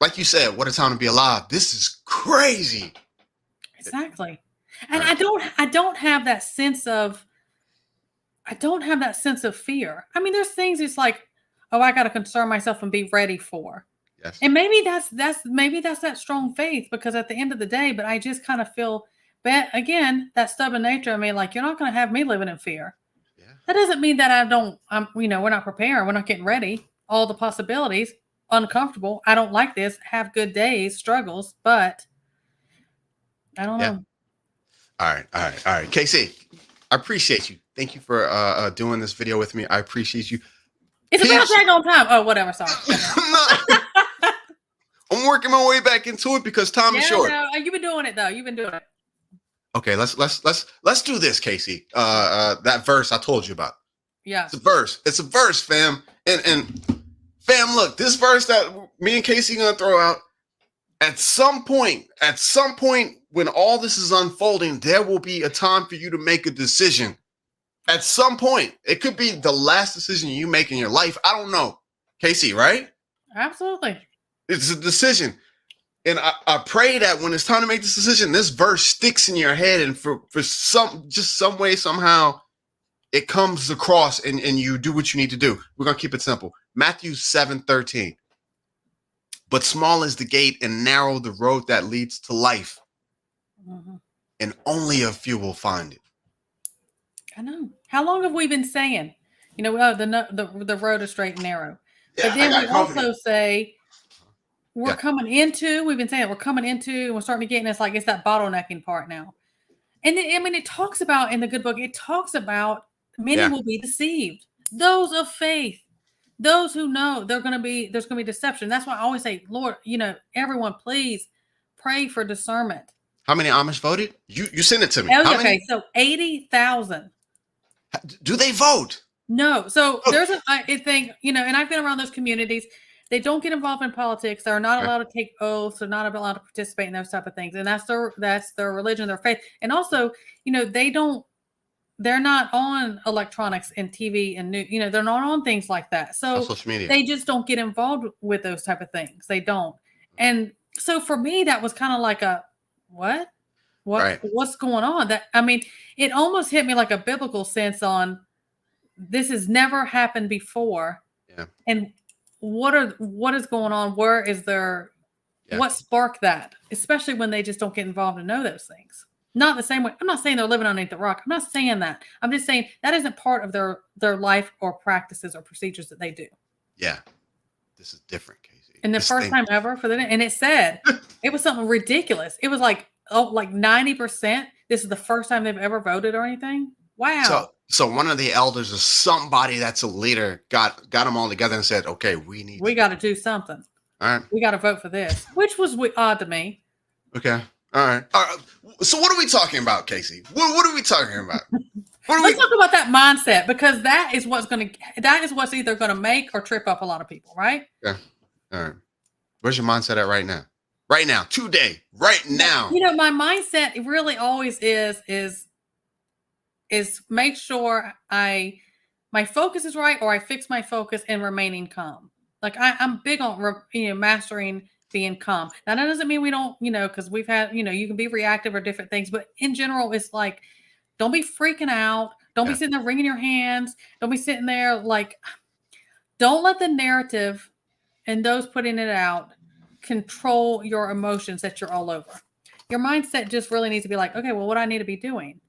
like you said, what a time to be alive. This is crazy. Exactly. And I don't have that sense of fear. I mean, there's things it's like, oh, I got to concern myself and be ready for. Yes. And maybe that's that strong faith, because at the end of the day, but I just kind of feel that, again, that stubborn nature. I mean, like, you're not going to have me living in fear. Yeah. That doesn't mean that we're not preparing. We're not getting ready. All the possibilities, uncomfortable. I don't like this. Have good days, struggles, but I don't know. All right. Casey, I appreciate you. Thank you for doing this video with me. I appreciate you. It's about tag on time. Oh, whatever. Sorry. I'm working my way back into it because time is short. No, you've been doing it though. You've been doing it. Okay, let's do this, Casey. That verse I told you about. Yeah. It's a verse, fam. And fam, look, this verse that me and Casey gonna throw out. At some point, when all this is unfolding, there will be a time for you to make a decision. At some point, it could be the last decision you make in your life. I don't know, Casey, right? Absolutely. It's a decision. And I pray that when it's time to make this decision, this verse sticks in your head, and for some way, somehow, it comes across and you do what you need to do. We're going to keep it simple. Matthew 7:13. But small is the gate and narrow the road that leads to life. Mm-hmm. And only a few will find it. I know. How long have we been saying, the road is straight and narrow? Yeah, but then we also say we've been saying we're coming into, and we're starting to get, and it's like, it's that bottlenecking part now. And then, I mean, it talks about, in the good book, it talks about many will be deceived. Those of faith. Those who know there's going to be deception. That's why I always say, Lord, everyone, please pray for discernment. How many Amish voted? You send it to me. Okay, so 80,000. Do they vote? No. So there's a thing, and I've been around those communities. They don't get involved in politics. They're not allowed to take oaths. They're not allowed to participate in those type of things. And that's their religion, their faith. And also, they're not on electronics and TV and news, they're not on things like that. So social media. They just don't get involved with those type of things. They don't. And so for me, that was kind of like a, what's going on? It almost hit me like a biblical sense on, this has never happened before. Yeah. And what is going on? Where is there, what sparked that? Especially when they just don't get involved and know those things. Not the same way. I'm not saying they're living underneath the rock. I'm not saying that. I'm just saying that isn't part of their life or practices or procedures that they do. Yeah. This is different, Casey. And the first time ever for them. And it said, it was something ridiculous. It was like 90%. This is the first time they've ever voted or anything. Wow. So one of the elders or somebody that's a leader got them all together and said, okay, we got to do something. All right. We got to vote for this, which was odd to me. Okay. All right. So what are we talking about, Casey? What are we talking about? Let's talk about that mindset, because that is what's either going to make or trip up a lot of people, right? Yeah. All right. Where's your mindset at right now? Right now, today, right now. My mindset really always is make sure my focus is right, or I fix my focus and remaining calm. Like I'm big on mastering being calm. Now, that doesn't mean we don't, because we've had, you can be reactive or different things, but in general, it's like, don't be freaking out. Don't be sitting there wringing your hands. Don't be sitting there don't let the narrative and those putting it out control your emotions that you're all over. Your mindset just really needs to be like, okay, well, what do I need to be doing?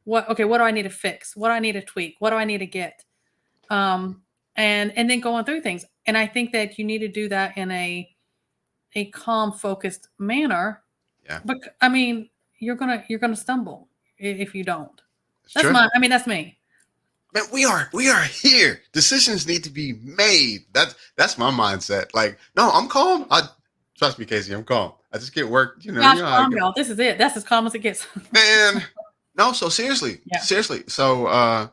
Right. What do I need to fix? What do I need to tweak? What do I need to get? And then going through things. And I think that you need to do that in a calm, focused manner. Yeah. But you're gonna stumble if you don't. That's me. Man, we are here. Decisions need to be made. That's my mindset. Like, no, I'm calm. Trust me, Casey, I'm calm. I just get work. Gosh, calm, y'all. This is it. That's as calm as it gets. Man, no. So seriously. So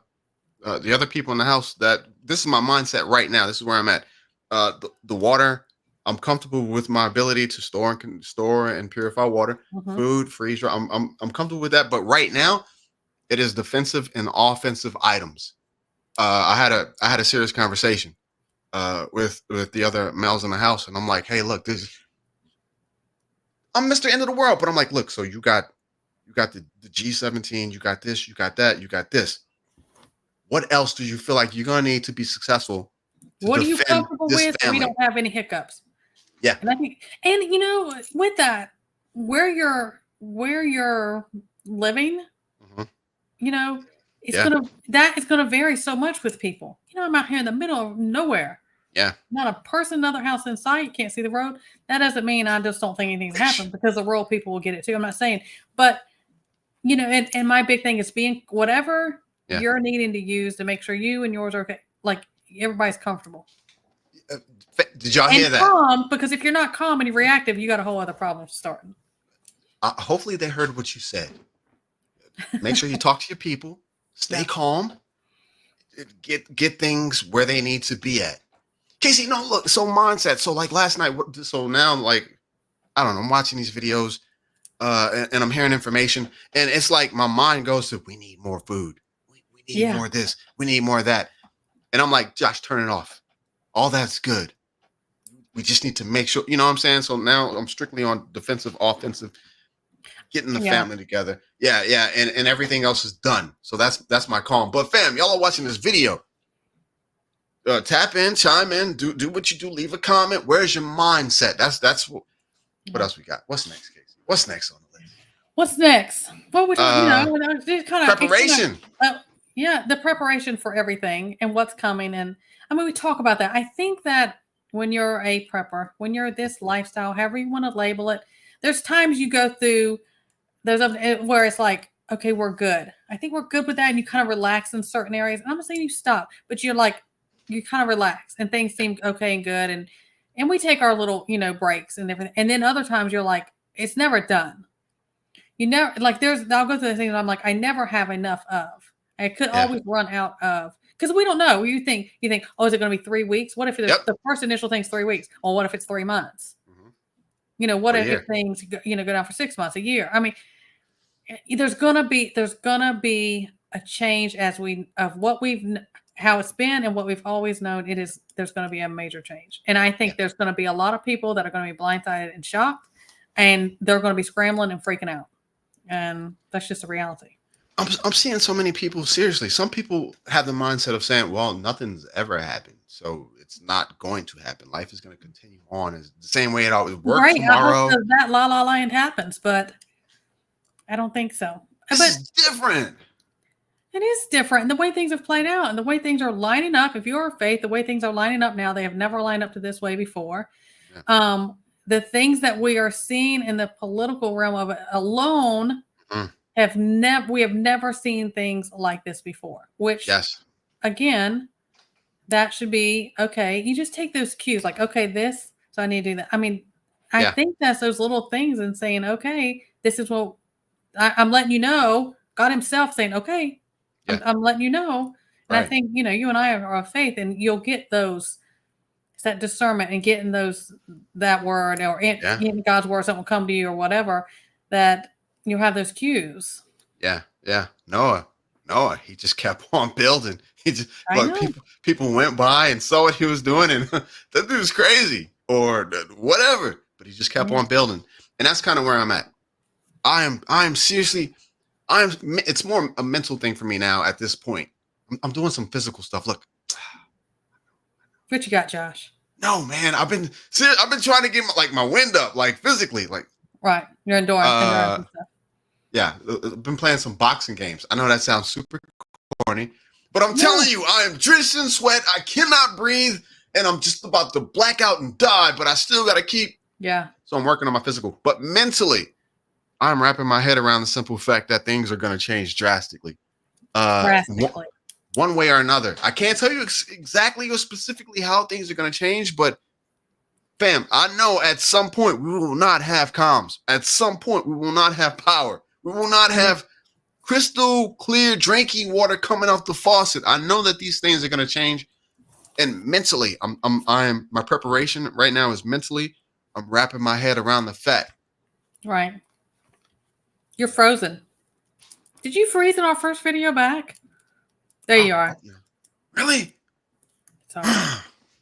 the other people in the house, this is my mindset right now. This is where I'm at. The water. I'm comfortable with my ability to store and purify water, food, freeze. I'm comfortable with that. But right now, it is defensive and offensive items. I had a serious conversation with the other males in the house, and I'm like, hey, look, I'm Mr. End of the world. But I'm like, look, so you got the G17, you got this, you got that, you got this. What else do you feel like you're gonna need to be successful to What are you defend comfortable this with so we family? don't have any hiccups? Yeah. And I think, and with that, where you're living, Mhm. you know, Yeah. that is gonna vary so much with people. I'm out here in the middle of nowhere. Yeah. Not a person, another house in sight, can't see the road. That doesn't mean I just don't think anything's happened because the rural people will get it too. I'm not saying, but and my big thing is being whatever Yeah. you're needing to use to make sure you and yours are okay, like everybody's comfortable Uh, Did y'all and hear that? calm. Because if you're not calm and you're reactive, you got a whole other problem starting. Hopefully they heard what you said. Make sure you talk to your people. Stay Yeah. calm. Get things where they need to be at. Casey, no, look. So mindset. So like last night. So now, like, I don't know. I'm watching these videos, and I'm hearing information, and it's like my mind goes to, we need more food. We need Yeah. more of this. We need more of that. And I'm like, Josh, turn it off. All that's good. We just need to make sure. You know what I'm saying? So now I'm strictly on defensive, offensive, getting the Yeah. family together. Yeah, yeah, and everything else is done. So that's my calm. But fam, y'all are watching this video. Tap in, chime in, do what you do. Leave a comment. Where's your mindset? That's what else we got. What's next, Casey? What's next on the list? What's next? What we talking? Just Preparation. Yeah, the preparation for everything and what's coming. And I mean, we talk about that. I think that when you're a prepper, when you're this lifestyle, however you want to label it, there's times you go through. Where it's like, okay, we're good. I think we're good with that, and you kind of relax in certain areas. I'm not saying you stop, but you kind of relax, and things seem okay and good, and we take our little breaks and everything. And then other times you're like, it's never done. You never like I'll go through the things I'm like, I never have enough of. I could Yeah. always run out of because we don't know. You think, oh, is it going to be 3 weeks? What if Yep. the first initial thing's 3 weeks? Or what if it's 3 months? What Or a if year. things go down for 6 months, a year? I mean, there's gonna be a change of what how it's been and what we've always known. There's gonna be a major change, and I Yeah. think there's gonna be a lot of people that are gonna be blindsided and shocked, and they're gonna be scrambling and freaking out, and that's just a reality. I'm seeing so many people. Seriously, some people have the mindset of saying, "Well, nothing's ever happened, so it's not going to happen. Life is going to continue on as the same way it always works Great, I hope tomorrow." that la la land happens, but I don't think so. This But is different. it is different. And the way things have played out and the way things are lining up, if you're a faith, the way things are lining up now, they have never lined up to this way before. Yeah. The things that we are seeing in the political realm of it alone Mm. we have never seen things like this before, which Yes. again, that should be okay. You just take those cues like, okay, this, so I need to do that. I mean, I Yeah. think that's those little things and saying, okay, this is what I'm letting you know. God Himself saying, okay, Yeah. I'm letting you know. And I Right. think, you and I are of faith, and you'll get those, it's that discernment and getting that word or Yeah. in God's word, something will come to you or whatever, that you'll have those cues. Yeah. Yeah. Noah, he just kept on building. He just I look, know. people went by and saw what he was doing, and that dude's crazy or whatever. But he just kept Yeah. on building, and that's kind of where I'm at. I am seriously. It's more a mental thing for me now at this point. I'm doing some physical stuff. Look, What you got, Josh? no man, I've been trying to get my wind up, like physically, like Right. You're endurance uh and stuff. yeah. I've been playing some boxing games. I know that sounds super corny, but I'm No. telling you, I am drenched in sweat. I cannot breathe, and I'm just about to black out and die. But I still got to keep. Yeah. So I'm working on my physical, but mentally, I'm wrapping my head around the simple fact that things are going to change drastically. Drastically. One way or another. I can't tell you exactly or specifically how things are going to change, but fam, I know at some point we will not have comms. At some point we will not have power. We will not have crystal clear drinking water coming off the faucet. I know that these things are going to change, and mentally, I'm my preparation right now is mentally. I'm wrapping my head around the fact. Right. You're frozen. Did you freeze in our first video back? There you are. Really? Sorry.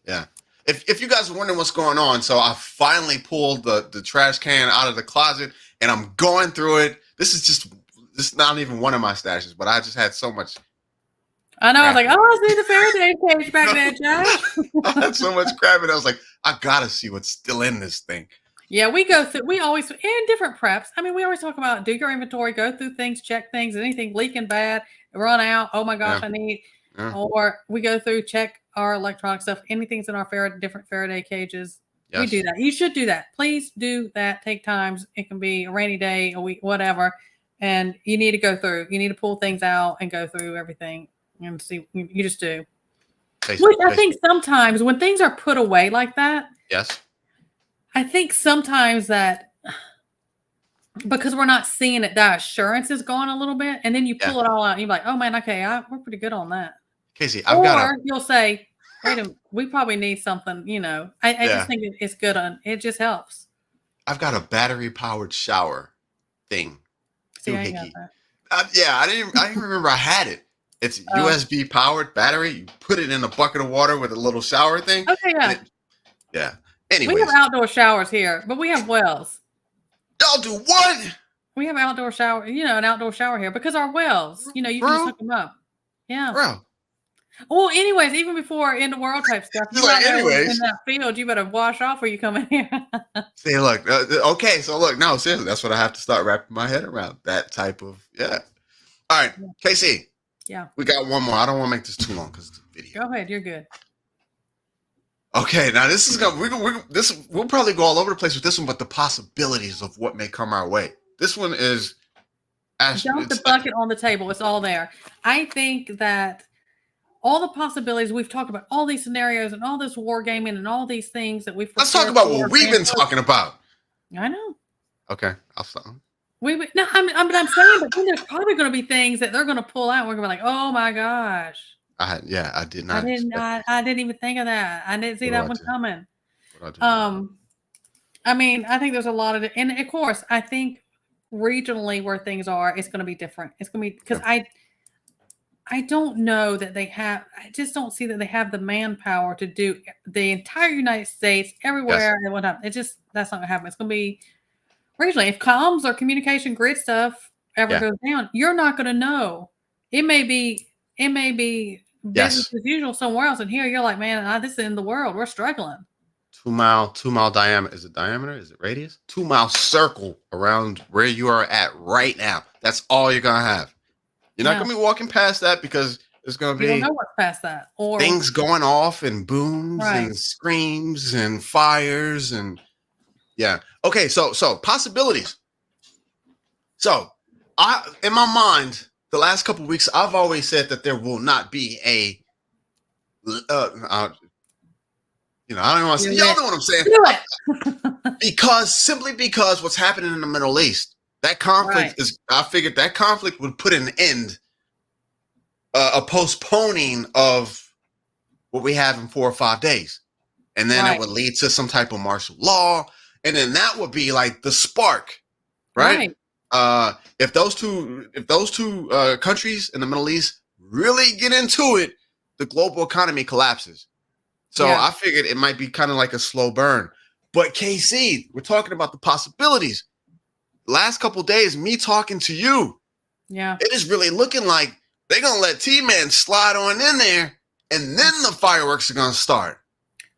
Yeah. if you guys are wondering what's going on, so I finally pulled the trash can out of the closet and I'm going through it. This is not even one of my stashes, but I just had so much. I know. I was like, crap in oh, I see the Faraday cage back there, Josh. I had so much crap and I was like, I gotta see what's still in this thing. Yeah, we go through. We always in different preps. I mean, we always talk about do your inventory, go through things, check things, anything leaking bad, run out. Oh my gosh, Yeah. I need. Yeah. Or we go through, check our electronic stuff. Anything's in our different Faraday cages. Yes. We do that. You should do that. Please do that. Take times. It can be a rainy day, a week, whatever, and you need to go through. You need to pull things out and go through everything and see. You just do. Which I think sometimes when things are put away like that. Yes. I think sometimes that because we're not seeing it, that assurance is gone a little bit, and then you pull it all out, and you're like, "Oh man, okay, we're pretty good on that." Casey, you'll say, "Wait a minute, we probably need something." You know, I just think it's good on. It just helps. I've got a battery powered shower thing. See, I got that. I didn't remember I had it. It's USB powered battery. You put it in a bucket of water with a little shower thing. Okay, yeah. Anyways. We have outdoor showers here, but we have wells. Y'all do what? We have outdoor shower, an outdoor shower here because our wells, you can just hook them up. Yeah. Bro. Well, anyways, even before end of world type stuff, you're like, anyways, in that field, you better wash off or you come in here. See, look, okay, so look, no, seriously, that's what I have to start wrapping my head around. That type of, All right, KC. Yeah. We got one more. I don't want to make this too long because it's a video. Go ahead, you're good. Okay, now this is we'll probably go all over the place with this one, but the possibilities of what may come our way. This one is dump the bucket on the table. It's all there. I think that all the possibilities we've talked about, all these scenarios and all this war gaming and all these things that we've. Let's talk about what we've been talking about. I know. Okay, I'll stop. I'm saying, but then there's probably going to be things that they're going to pull out. And we're going to be like, oh my gosh. I did not. I didn't even think of that. I didn't see that one coming. I mean, I think there's a lot of it, and of course, I think regionally where things are, it's going to be different. It's going to be because I don't know that they have. I just don't see that they have the manpower to do the entire United States everywhere and whatnot. That's not going to happen. It's going to be regionally. If comms or communication grid stuff ever goes down, you're not going to know. It may be business as usual somewhere else, and here you're like, man, this is in the world. We're struggling. 2 mile diameter. Is it diameter? Is it radius? 2 mile circle around where you are at right now. That's all you're gonna have. You're not gonna be walking past that because there's gonna be. You don't know what's past that, or things going off and booms and screams and fires and Okay, so possibilities. So in my mind, the last couple of weeks, I've always said that there will not be a. I don't know. Y'all know what I'm saying. Simply because what's happening in the Middle East, that conflict I figured that conflict would put an end, a postponing of what we have in 4 or 5 days, and then it would lead to some type of martial law, and then that would be like the spark, right? If those two countries in the Middle East really get into it, the global economy collapses. So I figured it might be kind of like a slow burn. But KC, we're talking about the possibilities. Last couple of days, me talking to you, it is really looking like they're going to let T-Man slide on in there, and then the fireworks are going to start.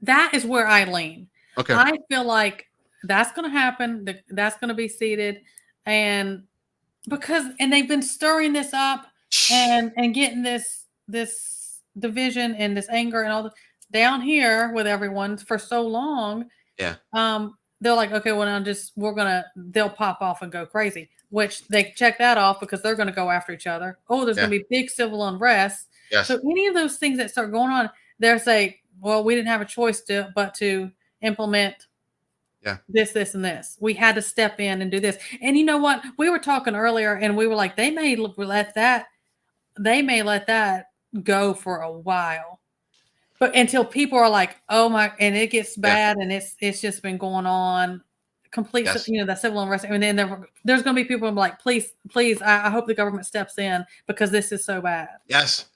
That is where I lean. Okay. I feel like that's going to happen. That's going to be seated. And they've been stirring this up and getting this division and this anger and all the down here with everyone for so long. Yeah. They're like, okay, well now they'll pop off and go crazy, which they check that off because they're going to go after each other. Oh, there's going to be big civil unrest. Yes. So any of those things that start going on, they're saying, well, we didn't have a choice but to implement this, and this. We had to step in and do this. And you know what? We were talking earlier and we were like, they may let that go for a while. But until people are like, oh my, and it gets bad and it's just been going on complete, the civil unrest. And then there's going to be people who are like, please, I hope the government steps in because this is so bad. Yes.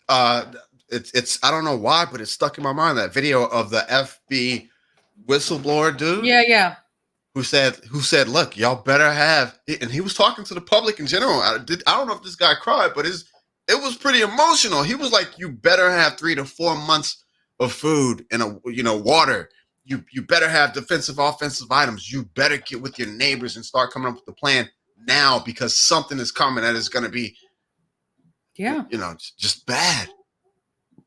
it's I don't know why, but it's stuck in my mind. That video of the FB whistleblower dude. Yeah. Who said, look, y'all better have, and he was talking to the public in general. I don't know if this guy cried, but it was pretty emotional. He was like, you better have 3 to 4 months of food and water. You better have defensive, offensive items. You better get with your neighbors and start coming up with a plan now, because something is coming that is going to be, just bad.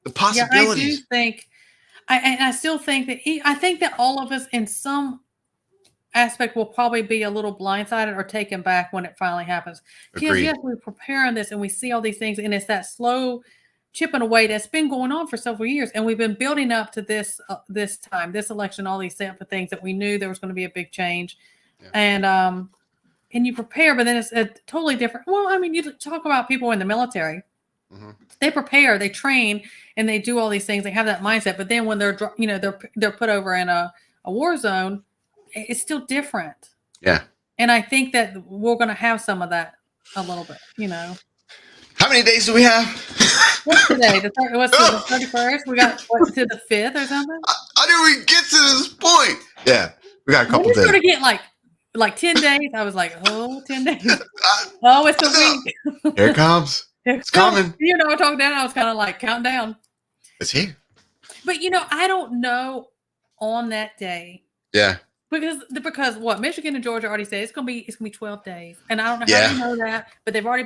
The possibilities. Yeah, I do think, I still think that I think that all of us in some aspect will probably be a little blindsided or taken back when it finally happens. Because yes, we're preparing this and we see all these things, and it's that slow chipping away that's been going on for several years, and we've been building up to this this election, all these separate things that we knew there was going to be a big change, and you prepare, but then it's a totally different. Well, I mean, you talk about people in the military. Mm-hmm. They prepare, they train, and they do all these things. They have that mindset, but then when they're put over in a war zone, it's still different. Yeah. And I think that we're going to have some of that a little bit, How many days do we have? What's today? The 31st? We got to the 5th or something? How did we get to this point? Yeah. We got a couple days. Sort of get like 10 days. I was like, 10 days. It's a week. Here it comes. It's coming. I talked down. I was kind of like counting down. It's here. But, I don't know on that day. Yeah. Because what Michigan and Georgia already said, it's gonna be 12 days, and I don't know how you know that, but they've already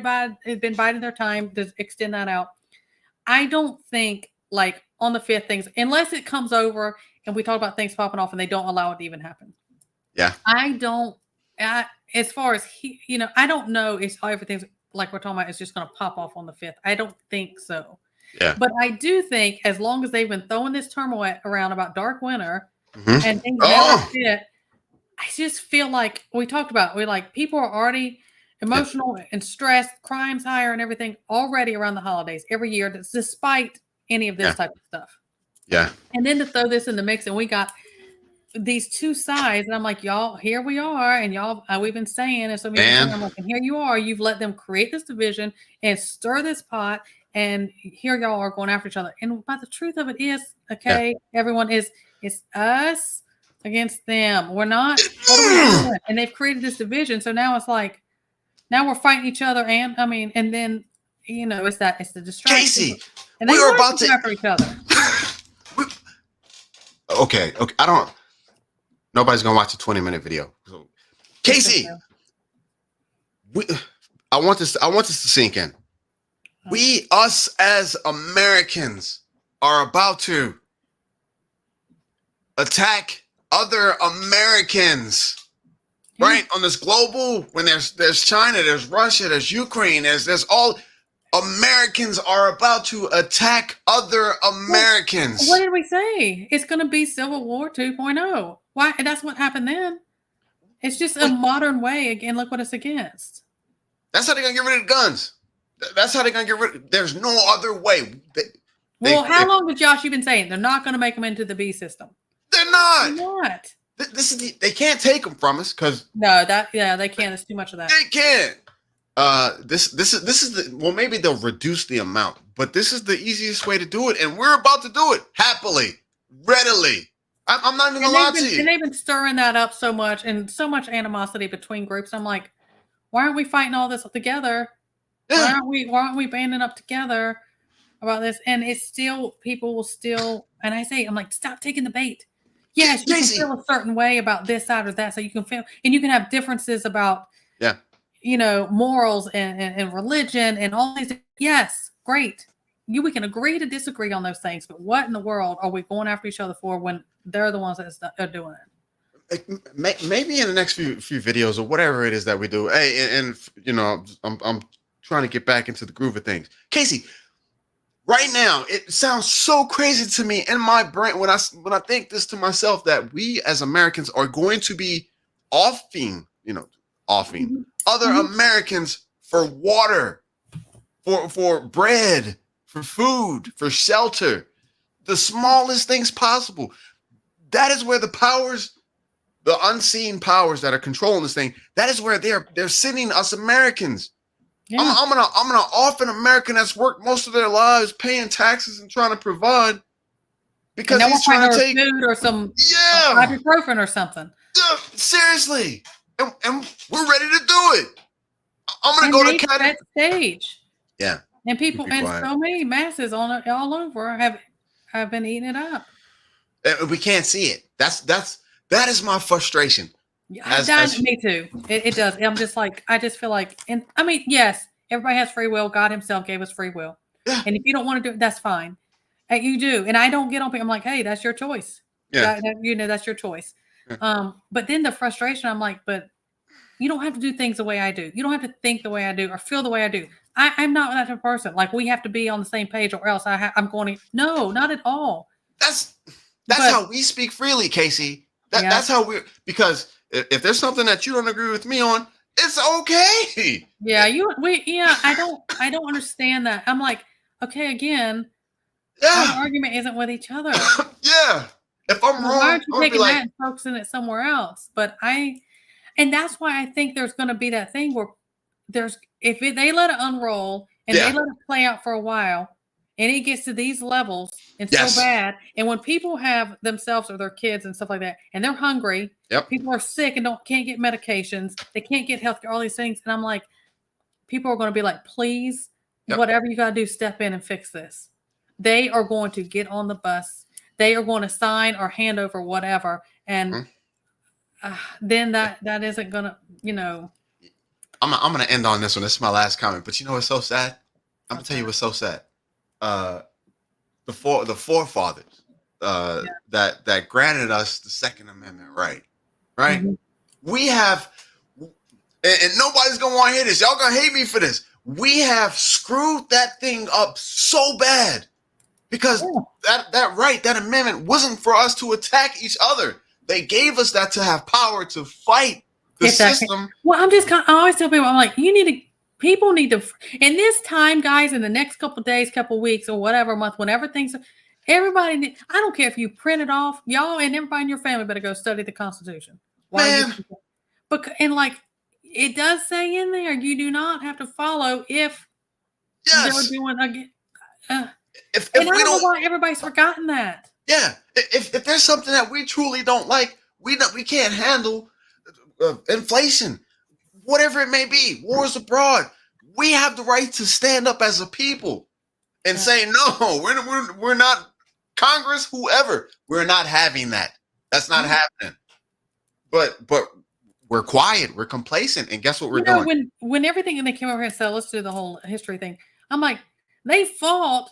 been biding their time to extend that out. I don't think like on the 5th things, unless it comes over and we talk about things popping off and they don't allow it to even happen. Yeah, I don't. As far as I don't know if everything's like we're talking about is just gonna pop off on the 5th. I don't think so. Yeah, but I do think as long as they've been throwing this turmoil around about dark winter. Mm-hmm. And things never fit. I just feel like we talked about, people are already emotional and stressed, crime's higher and everything already around the holidays every year, despite any of this type of stuff. Yeah. And then to throw this in the mix, and we got these two sides, and I'm like, y'all, here we are, and y'all, we've been saying, and so I'm like, and here you are, you've let them create this division and stir this pot, and here y'all are going after each other. And but the truth of it is, everyone it's us against them. We're not. What are we doing? And they've created this division. So now it's like, now we're fighting each other. And and then, it's the distraction. Casey, and they are about to after each other. Okay. Nobody's going to watch a 20-minute video. So, Casey, I want this to sink in. Us as Americans are about to attack other Americans, right? On this global, when there's China, there's Russia, there's Ukraine, there's all Americans are about to attack other Americans. What did we say? It's going to be Civil War 2.0. Why? That's what happened then. It's just a modern way. Again, look what it's against. That's how they're going to get rid of the guns. That's how they're going to get rid of. There's no other way. How long has Josh you been saying they're not going to make them into the B system? They're not. They're not. This is they can't take them from us because they can't. There's too much of that. They can't. This is maybe they'll reduce the amount, but this is the easiest way to do it, and we're about to do it happily, readily. I'm not even gonna lie to you. And they've been stirring that up so much, and so much animosity between groups. I'm like, why aren't we fighting all this together? Yeah. Why aren't we banding up together about this? And it's still, people will still, and I'm like, stop taking the bait. Yes, you can feel a certain way about this side or that, so you can feel, and you can have differences about, morals and religion and all these. Yes, great. We can agree to disagree on those things, but what in the world are we going after each other for when they're the ones that are doing it? Maybe in the next few videos or whatever it is that we do. Hey, and I'm trying to get back into the groove of things. Casey, right now it sounds so crazy to me in my brain when I think this to myself that we as Americans are going to be offing other Americans for water, for bread, for food, for shelter, the smallest things possible. That is where the powers, the unseen powers that are controlling this thing, that is where they're sending us Americans. Yeah. I'm an orphan American that's worked most of their lives paying taxes and trying to provide And because now we're he's fighting trying to over take. food or some Yeah, ibuprofen or something. seriously, and we're ready to do it. I'm gonna And go to they Canada. set stage. Yeah, And people and are. so many masses on it all over have been eating it up. We can't see it. That is my frustration. Me too. It does. I'm just like, I just feel like, and I mean, yes, everybody has free will. God Himself gave us free will, Yeah, and if you don't want to do it, that's fine. And you do, and I don't get on. I'm like, hey, that's your choice. yeah. That's your choice. Yeah. But then the frustration, I'm like, but you don't have to do things the way I do. You don't have to think the way I do or feel the way I do. I'm not that type of person. Like we have to be on the same page, or else I'm going to. No, not at all. That's But how we speak freely, Casey. That's how we're, because if there's something that you don't agree with me on, it's okay. yeah, I don't understand that. I'm like, okay, again, our Yeah, argument isn't with each other. yeah. If I'm Well, why wrong, aren't you I'm gonna be taking like, that and focusing it somewhere else? And that's why I think there's going to be that thing where they let it unroll and they yeah, let it play out for a while, and it gets to these levels and so yes, bad. And when people have themselves or their kids and stuff like that, and they're hungry, yep. people are sick and can't get medications, they can't get health care, all these things, and I'm like, people are going to be like, please, Yep. whatever you got to do, step in and fix this. They are going to get on the bus. They are going to sign or hand over whatever, and then that isn't going to, I'm gonna end on this one. This is my last comment. But you know what's so sad? I'm gonna tell you Okay. what's so sad. The forefathers that granted us the Second Amendment right. Mhm. We have, and nobody's gonna want to hear this. Y'all gonna hate me for this. We have screwed that thing up so bad because Yeah. that amendment wasn't for us to attack each other. They gave us that to have power to fight the system. Well, I always tell people, I'm like, people need to, in this time, guys, in the next couple days, couple weeks, or whatever month, whenever I don't care if you print it off, y'all and everybody in your family better go study the Constitution. Man, And like, it does say in there, you do not have to follow if they're yes. doing again. If And I we don't know don't, why everybody's forgotten that. yeah. If there's something that we truly don't like, we can't handle inflation, whatever it may be, wars abroad. We have the right to stand up as a people and say, no, we're not Congress, whoever. We're not having that. That's not happening. But we're quiet. We're complacent. And guess what we're doing? When everything and they came over here and said, let's do the whole history thing. I'm like, they fought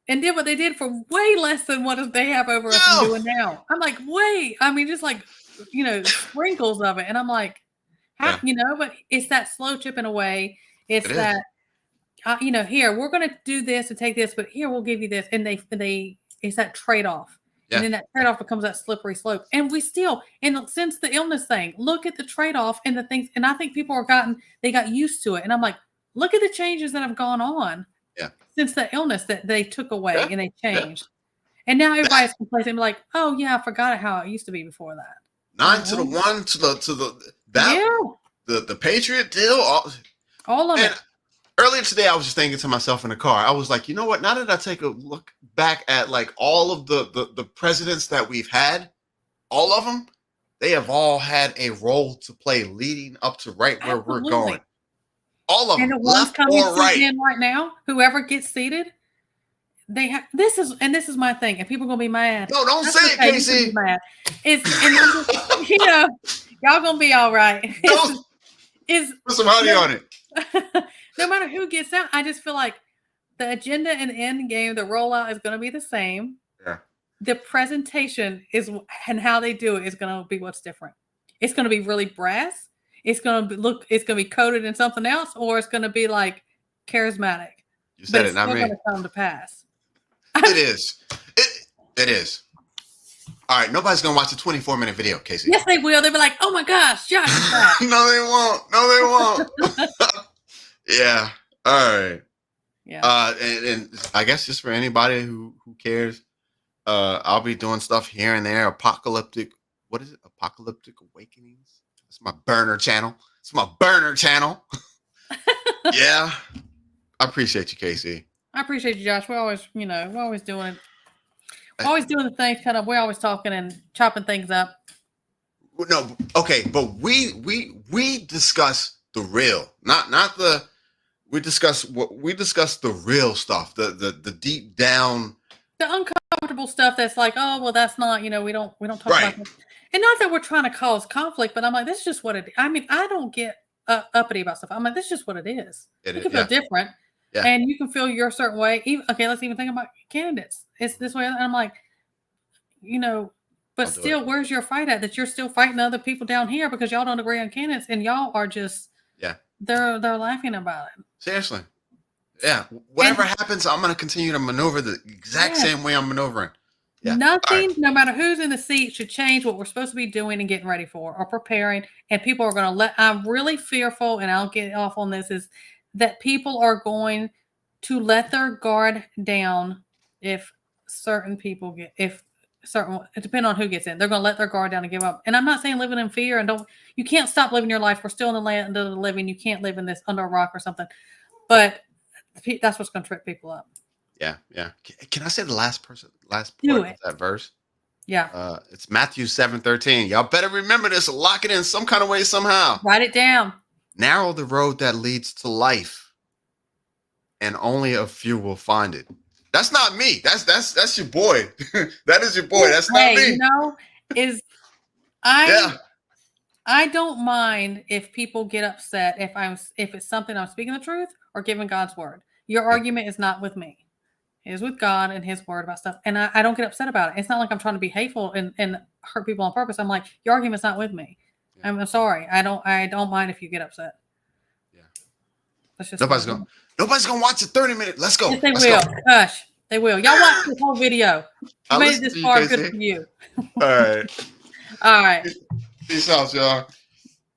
and did what they did for way less than what they have over us and doing now. I'm like, wait, I mean, just like, sprinkles of it. And I'm like, how, but it's that slow chipping away. It's that, here, we're going to do this and take this, but here, we'll give you this. And it's that trade-off. Yeah. And then that trade-off becomes that slippery slope. And since the illness thing, look at the trade-off and the things. And I think people they got used to it. And I'm like, look at the changes that have gone on since the illness that they took away and they changed. And now everybody's complacent, like, oh yeah, I forgot how it used to be before that. 9 to the 1 to the Patriot deal. All of it. Earlier today, I was just thinking to myself in the car. I was like, you know what? Now that I take a look back at like all of the presidents that we've had, all of them, they have all had a role to play leading up to right where we're going. All of them, and the ones left coming or right. In right now, whoever gets seated, they have. This is my thing, and people are gonna be mad. No, don't say it, Casey. Mad. Y'all gonna be all right. Put some honey on it. No matter who gets out, I just feel like the agenda and the end game, the rollout is going to be the same. Yeah. The presentation and how they do it is going to be what's different. It's going to be really brass. It's going to be coated in something else, or it's going to be like charismatic. You said it, not me. It's going to come to pass. It is. It is. All right, nobody's going to watch a 24-minute video, Casey. Yes, they will. They'll be like, oh my gosh, Josh is back. No, they won't. Yeah. All right. Yeah. And I guess just for anybody who cares, I'll be doing stuff here and there. Apocalyptic. What is it? Apocalyptic Awakenings. It's my burner channel. Yeah. I appreciate you, Casey. I appreciate you, Josh. We're always, we're always doing it. I- We're always doing the things kind of. We're always talking and chopping things up. No, okay, but we discuss the real, not the. We discuss the real stuff, the deep down. The uncomfortable stuff that's like, oh well, that's not. We don't talk Right. about that. And not that we're trying to cause conflict, but I'm like, this is just what it. I mean, I don't get uppity about stuff. I'm like, this is just what it is. You can feel Yeah. different, Yeah. and you can feel your certain way. Even okay, let's even think about candidates. It's this way, and I'm like, but still, where's your fight at? That you're still fighting other people down here because y'all don't agree on candidates, and y'all are just they're laughing about it. Seriously. Yeah. Whatever happens, I'm gonna continue to maneuver the exact same way I'm maneuvering. Yeah. Nothing, no matter who's in the seat, should change what we're supposed to be doing and getting ready for or preparing. And people are going to I'm really fearful, and I'll get off on this, is that people are going to let their guard down if certain people it depends on who gets in. They're going to let their guard down and give up. And I'm not saying living in fear you can't stop living your life. We're still in the land of the living. You can't live in this under a rock or something. But that's what's going to trip people up. Yeah. Can I say the last part of that verse? Yeah. It's Matthew 7:13. Y'all better remember this. Lock it in some kind of way somehow. Write it down. Narrow the road that leads to life, and only a few will find it. That's not me. That's your boy. That is your boy. That's not me. I don't mind if people get upset if it's something I'm speaking the truth or giving God's word. Your argument is not with me. It is with God and his word about stuff. And I don't get upset about it. It's not like I'm trying to be hateful and hurt people on purpose. I'm like, your argument's not with me. Yeah. I'm sorry. I don't mind if you get upset. Yeah. That's just nobody's gonna watch a 30-minute. Let's go. Yes, they will. Gosh, they will. Y'all watch this whole video. You made it this far. Good for you. All right. All right. Peace out, y'all.